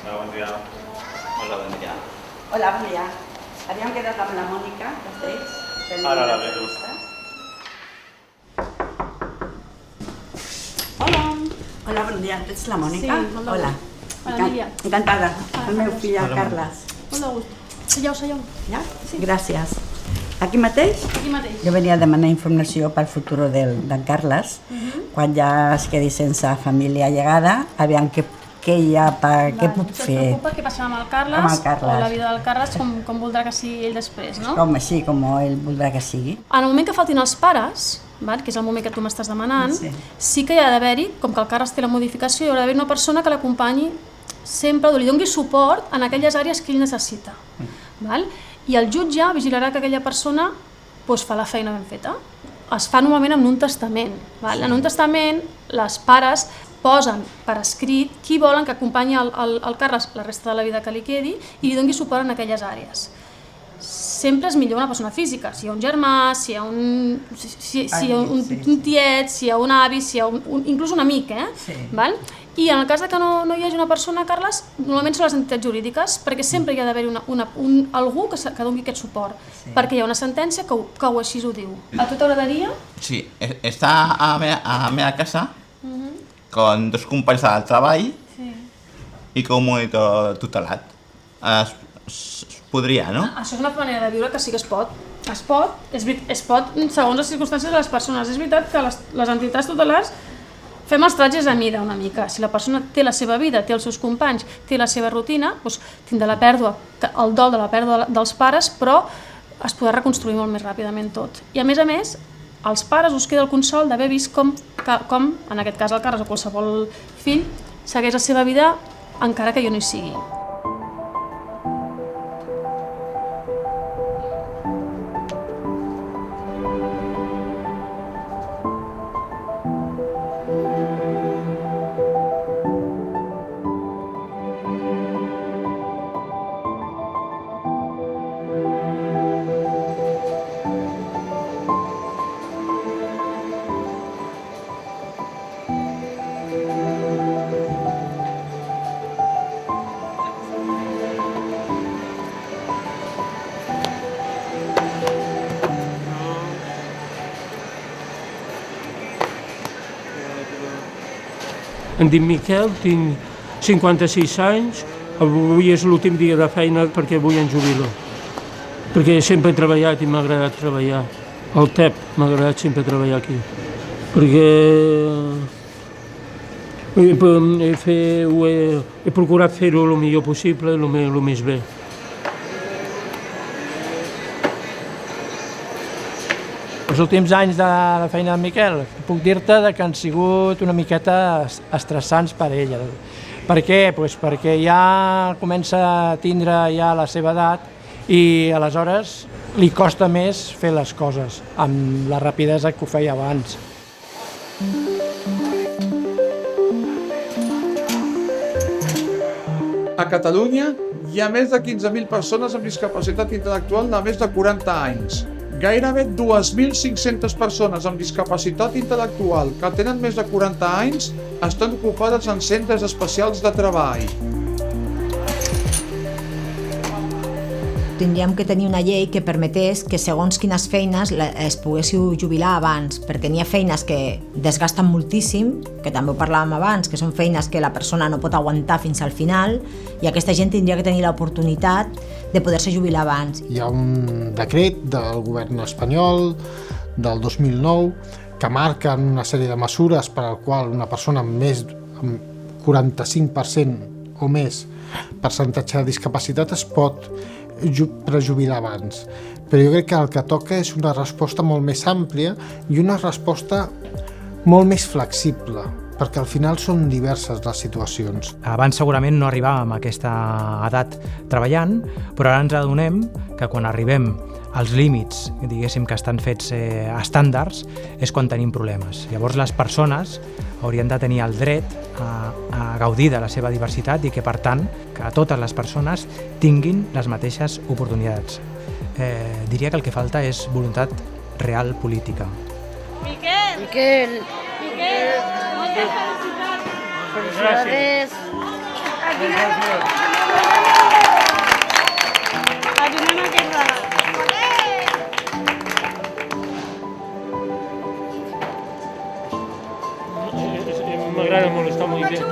Hola, bon dia. Hola, bon dia. Hola, bon dia. Havíem quedat amb la Mònica, Castells. Ara la veig. Hola. Hola, bon dia. Ets la Mònica? Sí, hola. Hola. Hola, Lídia. Encantada. El meu fill, el Hola, Carles. Molt de gust. Seieu. Ja? Sí. Gràcies. Aquí mateix? Aquí mateix. Jo venia a demanar informació pel futur d'en Carles. Quan ja es quedi sense família allegada, aviam què hi ha, què puc Això et fer. preocupa què passarà amb el Carles, Amb el Carles. o la vida del Carles, com voldrà que sigui ell després, no? Com així, com ell voldrà que sigui. En el moment que faltin els pares, val, que és el moment que tu m'estàs demanant, sí que hi ha d'haver-hi, com que el Carles té la modificació, hi haurà d'haver una persona que l'acompanyi sempre, li doni suport en aquelles àrees que ell necessita. Val? I el jutge vigilarà que aquella persona fa la feina ben feta. Es fa normalment en un testament. Val? En un testament, les pares posen per escrit qui volen que acompanyi el Carles la resta de la vida que li quedi i li doni suport en aquelles àrees. Sempre és millor una persona física, si hi ha un germà, si hi ha un tiet, si hi ha un avi, si hi ha inclús un amic, Val? I en el cas que no hi hagi una persona, Carles, normalment són les entitats jurídiques, perquè sempre hi ha d'haver algú que doni aquest suport, perquè hi ha una sentència que així ho diu. A tu t'agradaria? Sí, está a mi casa con dos companys del treball i com un monitor tutelat. Es podria, no? Això és una manera de viure que sí que es pot. Es pot segons les circumstàncies de les persones. És veritat que les entitats tutelars fem els tratges a mida una mica. Si la persona té la seva vida, té els seus companys, té la seva rutina, tindrà la pèrdua, el dol de la pèrdua dels pares, però es podrà reconstruir molt més ràpidament tot. I a més, als pares us queda el consol d'haver vist com, en aquest cas el Carles o qualsevol fill, segueix la seva vida encara que jo no hi sigui. Em dic Miquel, tinc 56 anys, avui és l'últim dia de feina perquè avui em jubilo. Perquè sempre he treballat i m'ha agradat treballar. Al TEP m'ha agradat sempre treballar aquí. Perquè he procurat fer-ho el millor possible, el més bé. Els últims anys de la feina de Miquel, puc dir-te que han sigut una miqueta estressants per ell. Per què? Perquè ja comença a tindre ja la seva edat i aleshores li costa més fer les coses amb la rapidesa que ho feia abans. A Catalunya hi ha més de 15.000 persones amb discapacitat intel·lectual de més de 40 anys. Gairebé 2.500 persones amb discapacitat intel·lectual que tenen més de 40 anys estan ocupades en centres especials de treball. Tindríem que tenir una llei que permetés que segons quines feines es poguéssiu jubilar abans, perquè n'hi ha feines que desgasten moltíssim, que també ho parlàvem abans, que són feines que la persona no pot aguantar fins al final, i aquesta gent tindria que tenir l'oportunitat de poder-se jubilar abans. Hi ha un decret del govern espanyol del 2009 que marca una sèrie de mesures per al qual una persona amb més amb 45% o més percentatge de discapacitat es pot prejubilar abans. Però jo crec que el que toca és una resposta molt més àmplia i una resposta molt més flexible, perquè al final són diverses les situacions. Abans segurament no arribàvem a aquesta edat treballant, però ara ens adonem que quan arribem als límits, diguéssim, que estan fets estàndards, és quan tenim problemes. Llavors les persones haurien de tenir el dret a gaudir de la seva diversitat i que, per tant, que totes les persones tinguin les mateixes oportunitats. Diria que el que falta és voluntat real política. Miquel! Miquel! Miquel! Moltes felicitats! Felicidades! M'agrada molt, està molt bé. Sí, sí.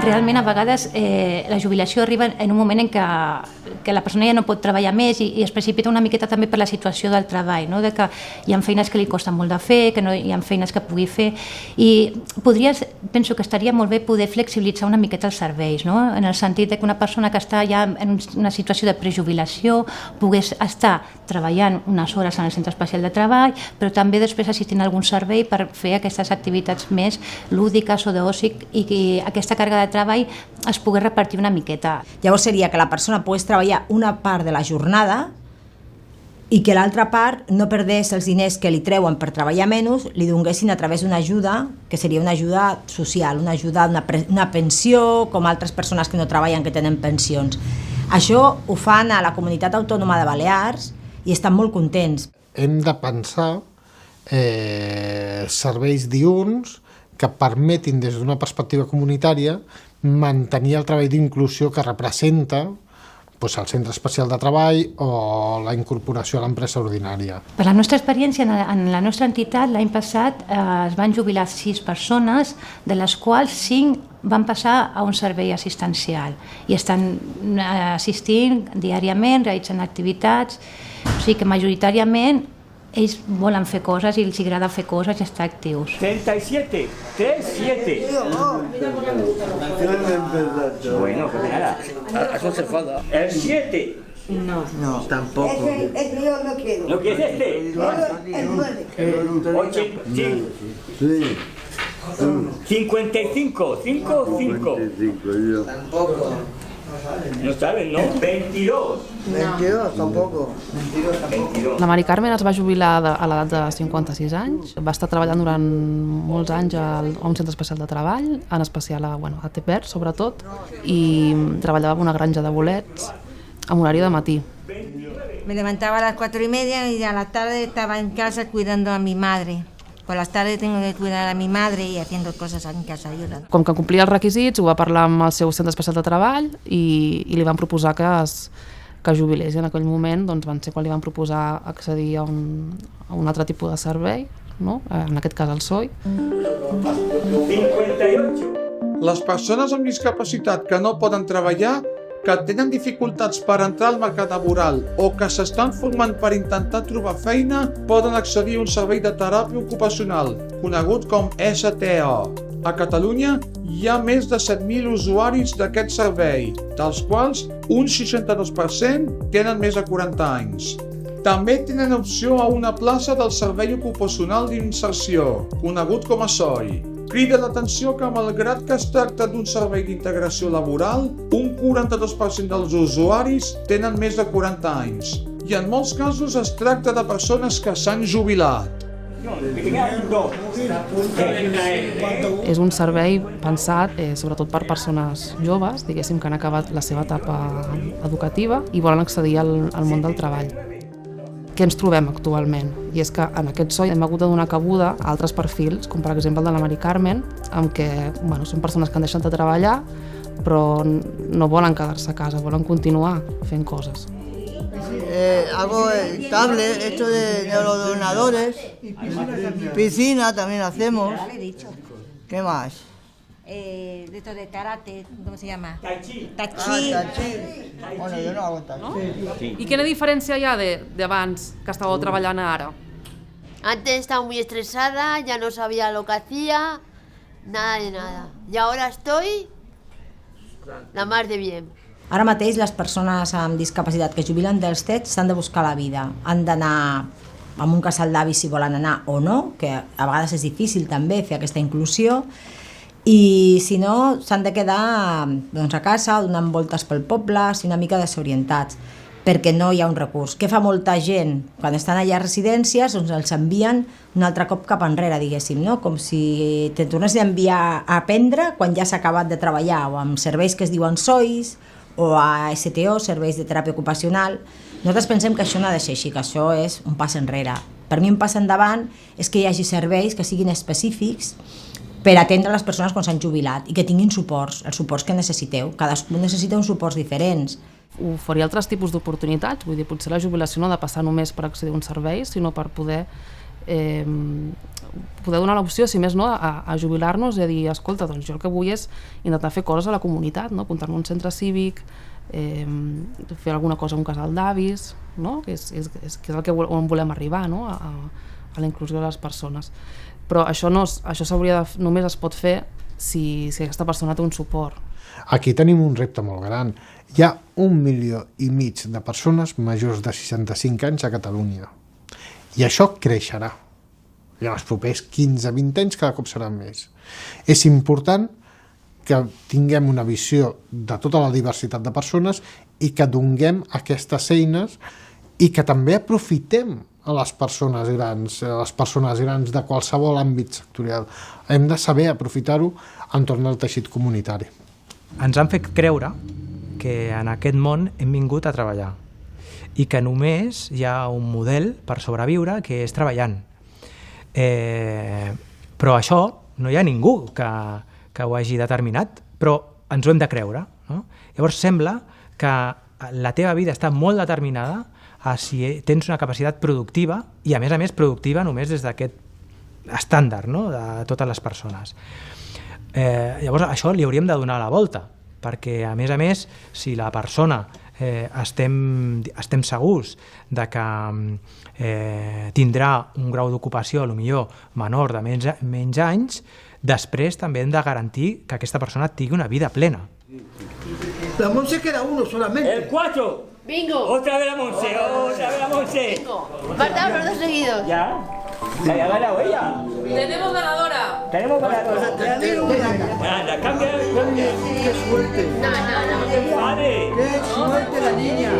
Realment, a vegades, la jubilació arriba en un moment en que la persona ja no pot treballar més i es precipita una miqueta també per la situació del treball, no? De que hi ha feines que li costa molt de fer, que no hi ha feines que pugui fer, i penso que estaria molt bé poder flexibilitzar una miqueta els serveis, no? En el sentit que una persona que està ja en una situació de prejubilació pogués estar treballant unes hores en el centre especial de treball, però també després assistint a algun servei per fer aquestes activitats més lúdiques o d'oci i que aquesta càrrega de treball es pogués repartir una miqueta. Llavors seria que la persona pogués treballar una part de la jornada i que l'altra part no perdés els diners que li treuen per treballar menys, li donguessin a través d'una ajuda, que seria una ajuda social, una ajuda, una pensió, com altres persones que no treballen que tenen pensions. Això ho fan a la Comunitat Autònoma de Balears i estan molt contents. Hem de pensar serveis diürns que permetin des d'una perspectiva comunitària mantenir el treball d'inclusió que representa el centre especial de treball o la incorporació a l'empresa ordinària. Per la nostra experiència, en la nostra entitat, l'any passat es van jubilar 6 persones, de les quals 5 van passar a un servei assistencial i estan assistint diàriament, realitzant activitats, o sigui que majoritàriament ells volen fer coses i els agrada fer coses i estar actius. 37, 37. Bueno, pues nada, eso se enfada. El 7. No, tampoco. Es yo no quiero. ¿Lo que es este? El 9. 85. Sí. 55, 5, 5. Tampoco. No saben, ¿no? 22. 22, tampoco. 22. La Mari Carmen es va jubilar a l'edat de 56 anys. Va estar treballant durant molts anys a un centre especial de treball, en especial a Teper, sobretot, i treballava en una granja de bolets amb horari de matí. Me levantaba a las 4:30 y a la tarde estaba en casa cuidando a mi madre. Por las tardes tengo que cuidar a mi madre y haciendo cosas en casa. Com que complia els requisits, ho va parlar amb el seu centre especial de treball i li van proposar que jubilés. I en aquell moment van ser quan li van proposar accedir a un altre tipus de servei, no? En aquest cas el SOI. 58. Les persones amb discapacitat que no poden treballar, que tenen dificultats per entrar al mercat laboral o que s'estan formant per intentar trobar feina, poden accedir a un servei de teràpia ocupacional, conegut com STO. A Catalunya hi ha més de 7.000 usuaris d'aquest servei, dels quals un 62% tenen més de 40 anys. També tenen opció a una plaça del Servei Ocupacional d'Inserció, conegut com a SOI. Crida l'atenció que, malgrat que es tracta d'un servei d'integració laboral, un 42% dels usuaris tenen més de 40 anys i en molts casos es tracta de persones que s'han jubilat. És un servei pensat sobretot per persones joves, diguéssim, que han acabat la seva etapa educativa i volen accedir al món del treball. Què ens trobem actualment? I és que en aquest SOI hem hagut de donar cabuda a altres perfils, com per exemple el de la Mari Carmen, amb què són persones que han deixat de treballar però no volen quedar-se a casa, volen continuar fent coses. Algo estable, esto de los donadores, piscina también hacemos. ¿Qué más? De esto de karate, ¿cómo se llama? Tai Chi. Tai Chi. Bueno, yo no hago Tai Chi. I quina diferència hi ha d'abans que estàveu treballant ara? Antes estaba muy estresada, ya no sabía lo que hacía, nada de nada. Y ahora estoy la más de bien. Ara mateix les persones amb discapacitat que jubilen dels TET s'han de buscar la vida. Han d'anar amb un casal d'avis si volen anar o no, que a vegades és difícil també fer aquesta inclusió, i si no s'han de quedar a casa donant voltes pel poble, una mica desorientats. perquè no hi ha un recurs. Què fa molta gent? Quan estan allà a residències, doncs els envien un altre cop cap enrere, diguéssim, no? Com si te tornessin a enviar a aprendre quan ja s'ha acabat de treballar, o amb serveis que es diuen SOIs, o a STO, serveis de teràpia ocupacional. Nosaltres pensem que això no ha de ser així, que això és un pas enrere. Per mi un pas endavant és que hi hagi serveis que siguin específics per atendre les persones quan s'han jubilat i que tinguin suports, els suports que necessiteu. Cadascú necessita uns suports diferents. Oferir altres tipus d'oportunitats, vull dir, potser la jubilació no ha de passar només per accedir a un servei, sinó per poder donar l'opció, si més no, a jubilar-nos i a dir, escolta, doncs jo el que vull és intentar fer coses a la comunitat, no? Apuntar-me a un centre cívic, fer alguna cosa a un casal d'avis, no? que és el que on volem arribar, no? a la inclusió de les persones. Però això només es pot fer si aquesta persona té un suport. Aquí tenim un repte molt gran. Hi ha 1,5 milió de persones majors de 65 anys a Catalunya. I això creixerà. I en els propers 15-20 anys cada cop seran més. És important que tinguem una visió de tota la diversitat de persones i que donem aquestes eines i que també aprofitem a les persones grans de qualsevol àmbit sectorial. Hem de saber aprofitar-ho entorn al teixit comunitari. Ens han fet creure que en aquest món hem vingut a treballar i que només hi ha un model per sobreviure, que és treballant. Però això no hi ha ningú que ho hagi determinat, però ens ho hem de creure, no? Llavors sembla que la teva vida està molt determinada a si tens una capacitat productiva i a més productiva només des d'aquest estàndard, no? De totes les persones. Llavors això li hauríem de donar la volta, perquè a més, si la persona estem segurs de que tindrà un grau d'ocupació potser menor de menys anys, després també hem de garantir que aquesta persona tingui una vida plena. La Monse queda uno solamente. El 4. Bingo. Otra vez la Monse. Bingo. Faltaban los 2 seguidos. Ya. ¿La había ganado ella? Tenemos ganadora. Tenemos ganadora. Anda, cambia. ¡Qué suerte! No. Vale. ¡Qué suerte la niña!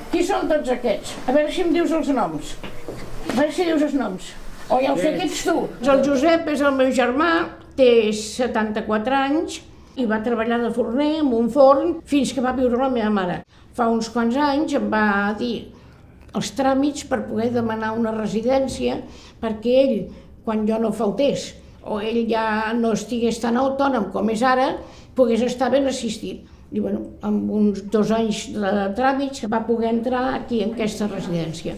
Qui són tots aquests? A veure si em dius els noms. A veure si dius els noms. O ja ho sé que ets tu. El Josep és el meu germà, té 74 anys i va treballar de forner en un forn fins que va viure la meva mare. Fa uns quants anys em va dir els tràmits per poder demanar una residència perquè ell, quan jo no faltés o ell ja no estigués tan autònom com és ara, pogués estar ben assistit. I bueno, amb uns 2 anys de tràmits va poder entrar aquí en aquesta residència.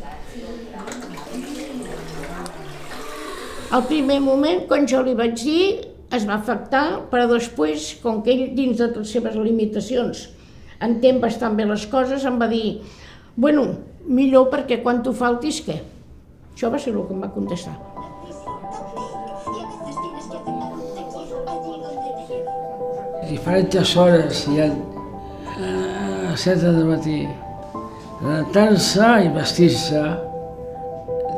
Al primer moment, quan jo li vaig dir, es va afectar, però després, com que ell, dins de les seves limitacions, entén bastant bé les coses, em va dir, bueno, millor perquè quan tu faltis, què? Això va ser el que em va contestar. Diferentes horas y a 7 del matí, levantar-se i vestir-se,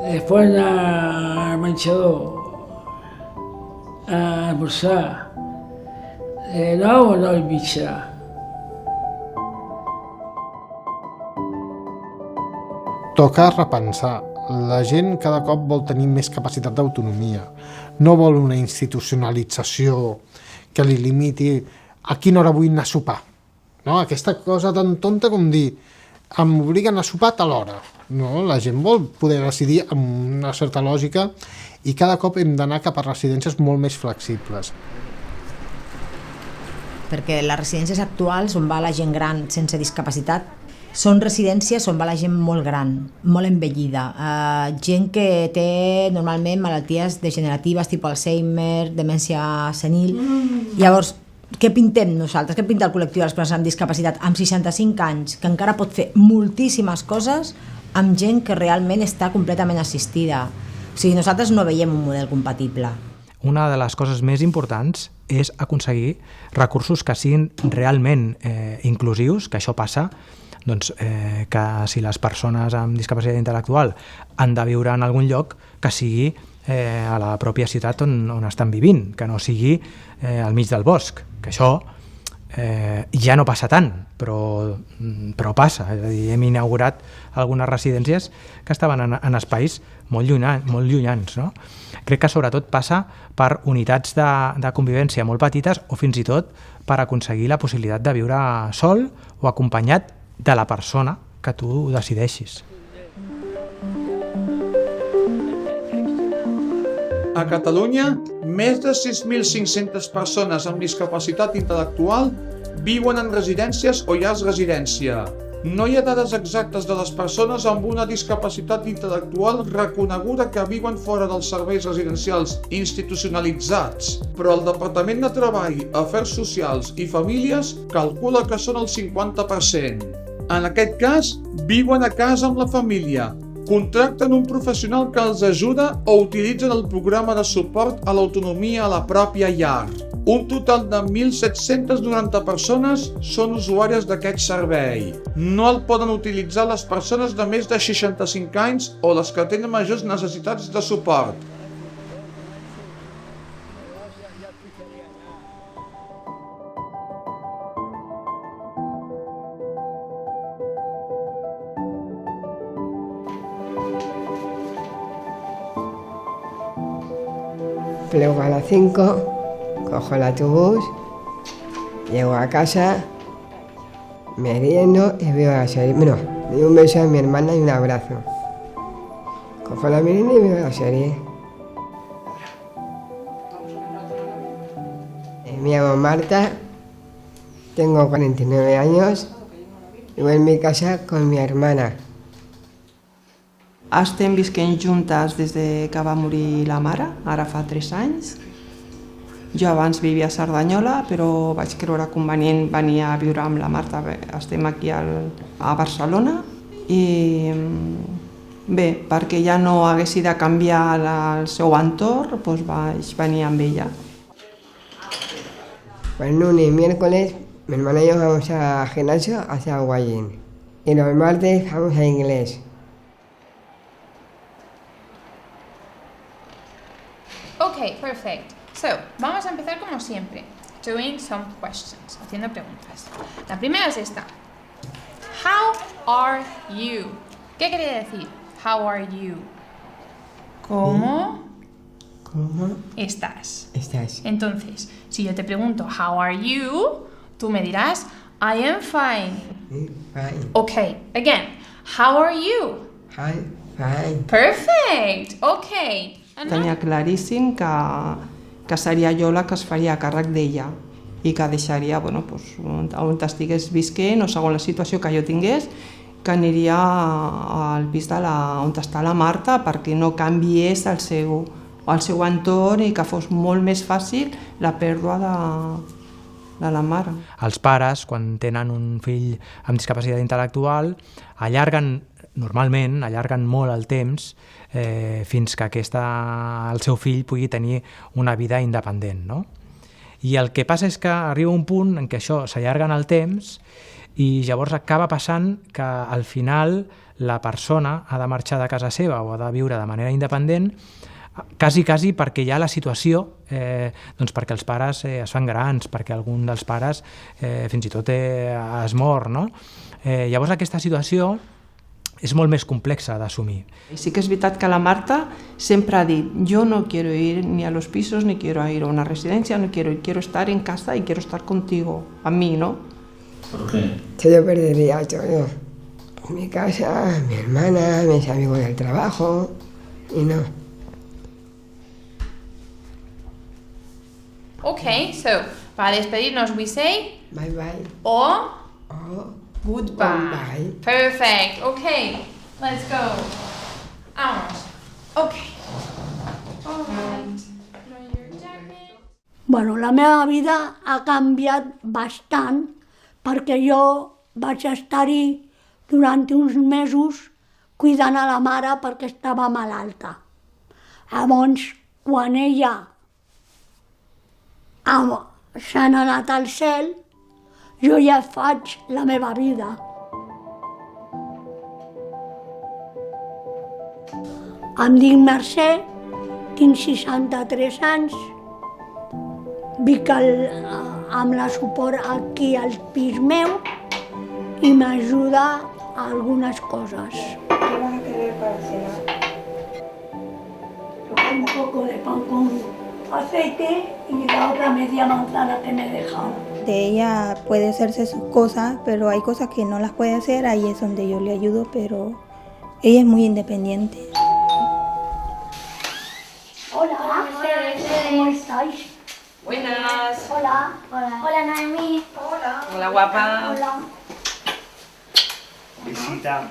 després anar al menjador, a almorzar, 9 o 9 i mitja. Toca repensar. La gent cada cop vol tenir més capacitat d'autonomia. No vol una institucionalització que li limiti a quina hora vull anar a sopar. No? Aquesta cosa tan tonta com dir m'obliguen a sopar a tal hora. No? La gent vol poder decidir amb una certa lògica i cada cop hem d'anar cap a residències molt més flexibles. Perquè les residències actuals on va la gent gran sense discapacitat són residències on va la gent molt gran, molt envellida, gent que té normalment malalties degeneratives tipus Alzheimer, demència senil. Llavors, què pintem nosaltres? Què pinta el col·lectiu de les persones amb discapacitat amb 65 anys, que encara pot fer moltíssimes coses amb gent que realment està completament assistida? O sigui, nosaltres no veiem un model compatible. Una de les coses més importants és aconseguir recursos que siguin realment inclusius, que això passa, doncs, que si les persones amb discapacitat intel·lectual han de viure en algun lloc, que sigui a la pròpia ciutat on estan vivint, que no sigui al mig del bosc, que això ja no passa tant, però passa. És a dir, hem inaugurat algunes residències que estaven en espais molt llunyans, no? Crec que sobretot passa per unitats de convivència molt petites o fins i tot per aconseguir la possibilitat de viure sol o acompanyat de la persona que tu decideixis. A Catalunya, més de 6.500 persones amb discapacitat intel·lectual viuen en residències o llars residència. No hi ha dades exactes de les persones amb una discapacitat intel·lectual reconeguda que viuen fora dels serveis residencials institucionalitzats, però el Departament de Treball, Afers Socials i Famílies calcula que són el 50%. En aquest cas, viuen a casa amb la família, contracten un professional que els ajuda o utilitzen el programa de suport a l'autonomia a la pròpia llar. Un total de 1.790 persones són usuàries d'aquest servei. No el poden utilitzar les persones de més de 65 anys o les que tenen majors necessitats de suport. Plego a las 5, cojo el autobús, llego a casa, meriendo y veo la serie. Bueno, doy un beso a mi hermana y un abrazo. Cojo la merienda y veo la serie. Me llamo Marta, tengo 49 años, vivo en mi casa con mi hermana. Estem visquent juntes des de que va morir la mare, ara fa 3 anys. Jo abans vivia a Cerdanyola, però vaig creure convenient venir a viure amb la Marta. Estem aquí a Barcelona i bé, perquè ja no haguessi de canviar el seu entorn, doncs vaig venir amb ella. Pues lunes y miércoles mi hermana y yo vamos al gimnasio hacia Guayín y los martes vamos a inglés. Ok, perfect. So, vamos a empezar como siempre, doing some questions, haciendo preguntas. La primera es esta. How are you? ¿Qué quería decir? How are you? ¿Cómo estás? Entonces, si yo te pregunto, how are you? Tú me dirás, I am fine. Fine. Ok, again, how are you? Hi, fine. Perfect, ok. Tenia claríssim que seria jo la que es faria càrrec d'ella i que deixaria, bueno, doncs, on estigués visquent o segons la situació que jo tingués, que aniria al pis on està la Marta perquè no canviés el seu entorn i que fos molt més fàcil la pèrdua de la mare. Els pares, quan tenen un fill amb discapacitat intel·lectual, normalment allarguen molt el temps fins que el seu fill pugui tenir una vida independent, no? I el que passa és que arriba un punt en què això s'allarga en el temps i llavors acaba passant que al final la persona ha de marxar de casa seva o ha de viure de manera independent quasi perquè ja la situació, doncs perquè els pares es fan grans, perquè algun dels pares fins i tot es mor, no? Llavors aquesta situació és molt més complexa d'assumir. Sí que és veritat que la Marta sempre ha dit yo no quiero ir ni a los pisos, ni quiero ir a una residencia, no quiero estar en casa y quiero estar contigo, a mí, ¿no? ¿Por qué? Yo perdería todo. Mi casa, mi hermana, mis amigos del trabajo y no. Ok, so, para despedirnos we say bye bye o Goodbye. Perfect. Okay, let's go. Vámonos. Okay. All right. Bueno, la meva vida ha canviat bastant perquè jo vaig estar-hi durant uns mesos cuidant a la mare perquè estava malalta. Llavors, quan ella s'ha anat al cel, jo ja faig la meva vida. Em dic Mercè, tinc 63 anys, vic amb la suport aquí al pis meu i m'ajuda a algunes coses. ¿Qué vas a querer para cenar? Un poco de pan con aceite y la otra media manzana que me he dejado. De ella puede hacerse sus cosas, pero hay cosas que no las puede hacer, ahí es donde yo le ayudo, pero ella es muy independiente. Hola, ¿cómo estáis? Buenas. Hola. Hola, Noemí. Hola. Hola, guapa. Hola. Visita.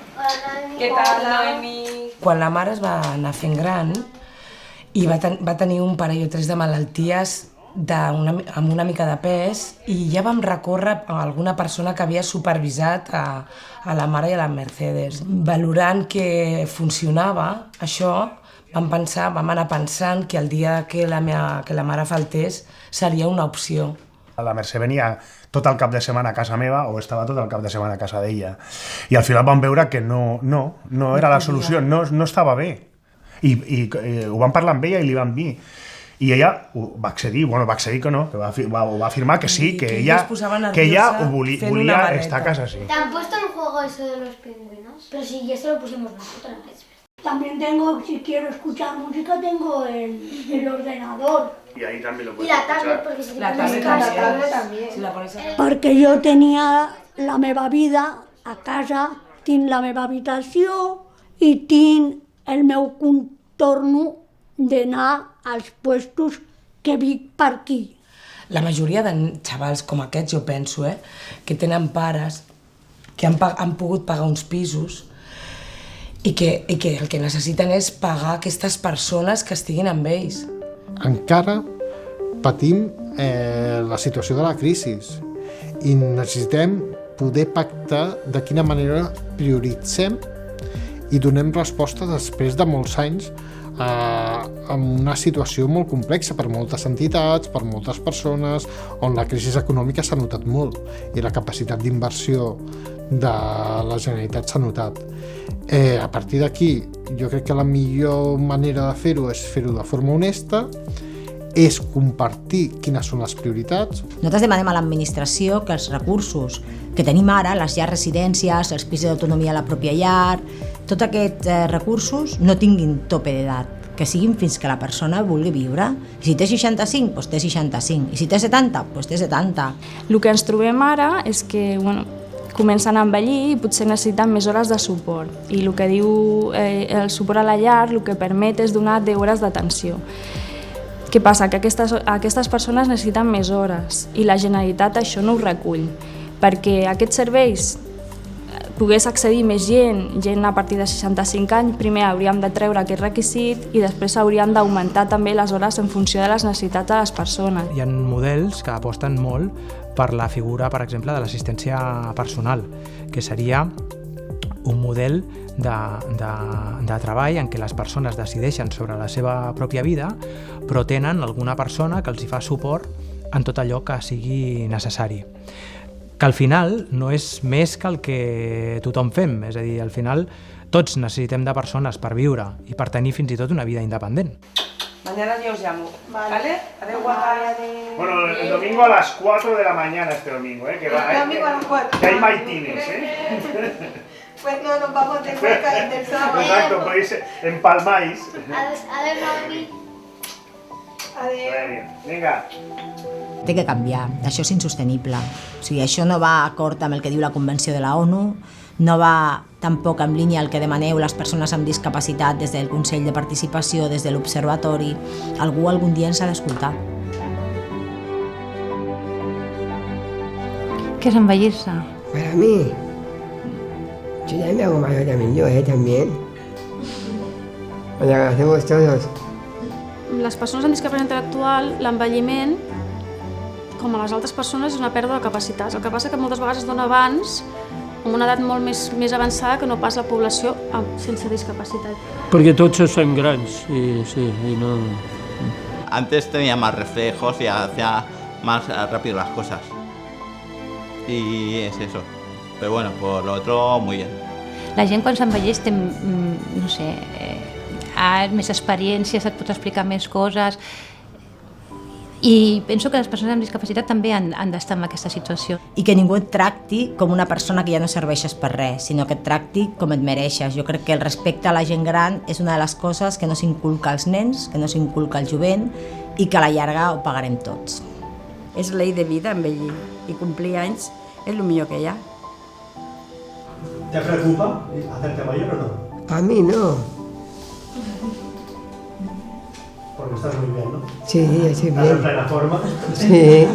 Què tal, Noemi? Quan la mare es va anar fent gran i va tenir un parell o tres de malalties amb una mica de pes i ja vam recórrer a alguna persona que havia supervisat a la mare i a la Mercedes. Valorant que funcionava això, vam anar pensant que el dia que la mare faltés seria una opció. La Mercè venia tot el cap de setmana a casa meva o estava tot el cap de setmana a casa d'ella. I al final vam veure que no era la solució, no estava bé. I ho vam parlar amb ella i li vam dir. I ella va accedir, que no, que va afirmar que sí, que ella volia estar a casa sí. ¿Te han puesto el juego eso de los pingüinos? Pero si ya se lo pusimos nosotros. También tengo, si quiero escuchar música, tengo el ordenador. Y ahí también lo Y puedes la escuchar. tablet, porque si La tablet también. Si la pones Perquè jo tenia la meva vida a casa, tinc la meva habitació i tinc el meu contorno d'anar als puestos que vic per aquí. La majoria de xavals com aquests, jo penso, que tenen pares que han pogut pagar uns pisos i que el que necessiten és pagar aquestes persones que estiguin amb ells. Encara patim la situació de la crisi i necessitem poder pactar de quina manera prioritzem i donem resposta després de molts anys a una situació molt complexa per moltes entitats, per moltes persones, on la crisi econòmica s'ha notat molt i la capacitat d'inversió de la Generalitat s'ha notat. A partir d'aquí, jo crec que la millor manera de fer-ho és fer-ho de forma honesta, és compartir quines són les prioritats. Nosaltres demanem a l'administració que els recursos que tenim ara, les llars residències, els pisos d'autonomia a la pròpia llar, tots aquests recursos no tinguin tope d'edat, que siguin fins que la persona vulgui viure. I si té 65, doncs té 65. I si té 70, doncs té 70. El que ens trobem ara és que comencen a envellir i potser necessiten més hores de suport. I el que diu el suport a la llar el que permet és donar 10 hores d'atenció. Què passa? Que aquestes persones necessiten més hores i la Generalitat això no ho recull. Perquè aquests serveis pogués accedir més gent a partir de 65 anys, primer hauríem de treure aquest requisit i després hauríem d'augmentar també les hores en funció de les necessitats de les persones. Hi ha models que aposten molt per la figura, per exemple, de l'assistència personal, que seria un model de treball en què les persones decideixen sobre la seva pròpia vida, però tenen alguna persona que els hi fa suport en tot allò que sigui necessari. Que al final no és més que el que tothom fem, és a dir, al final tots necessitem de persones per viure i per tenir fins i tot una vida independent. Mañana ya os llamo, ¿vale? Adeu, guapa. Bueno, el domingo a las 4 de la mañana este domingo, que va, El domingo a las 4. Que hay maitines, Pues no, nos vamos de hueca del sábado. Exacto, podéis empalmáis. Adeu, Noemi. Adeu. Vinga. Té que canviar, això és insostenible. O sigui, això no va acord amb el que diu la Convenció de la ONU, no va tampoc en línia el que demaneu les persones amb discapacitat des del Consell de Participació, des de l'Observatori. Algú algun dia ens ha d'escoltar. Què és envellir-se? Para mí Yo ya me hago mayor también yo, también. O sea, lo hacemos todos. Les persones amb discapacitat intel·lectual, l'envelliment, com a les altres persones, és una pèrdua de capacitats. El que passa que moltes vegades es dona abans, amb una edat molt més avançada que no pas la població sense discapacitat. Perquè tots es fem grans, y no... Antes tenía más reflejos y hacía más rápido las cosas. Y es eso. Pero bueno, por lo otro, muy bien. La gent quan s'envelleix té, no sé, ha més experiències, et pot explicar més coses, i penso que les persones amb discapacitat també han d'estar en aquesta situació. I que ningú et tracti com una persona que ja no serveixes per res, sinó que et tracti com et mereixes. Jo crec que el respecte a la gent gran és una de les coses que no s'inculca als nens, que no s'inculca al jovent, i que a la llarga ho pagarem tots. És llei de vida envellir, i complir anys és el millor que hi ha. ¿Te preocupa hacerte mayor o no? A mí no. Porque estás muy bien, ¿no? Sí, estoy bien. ¿Estás en plena forma? Sí.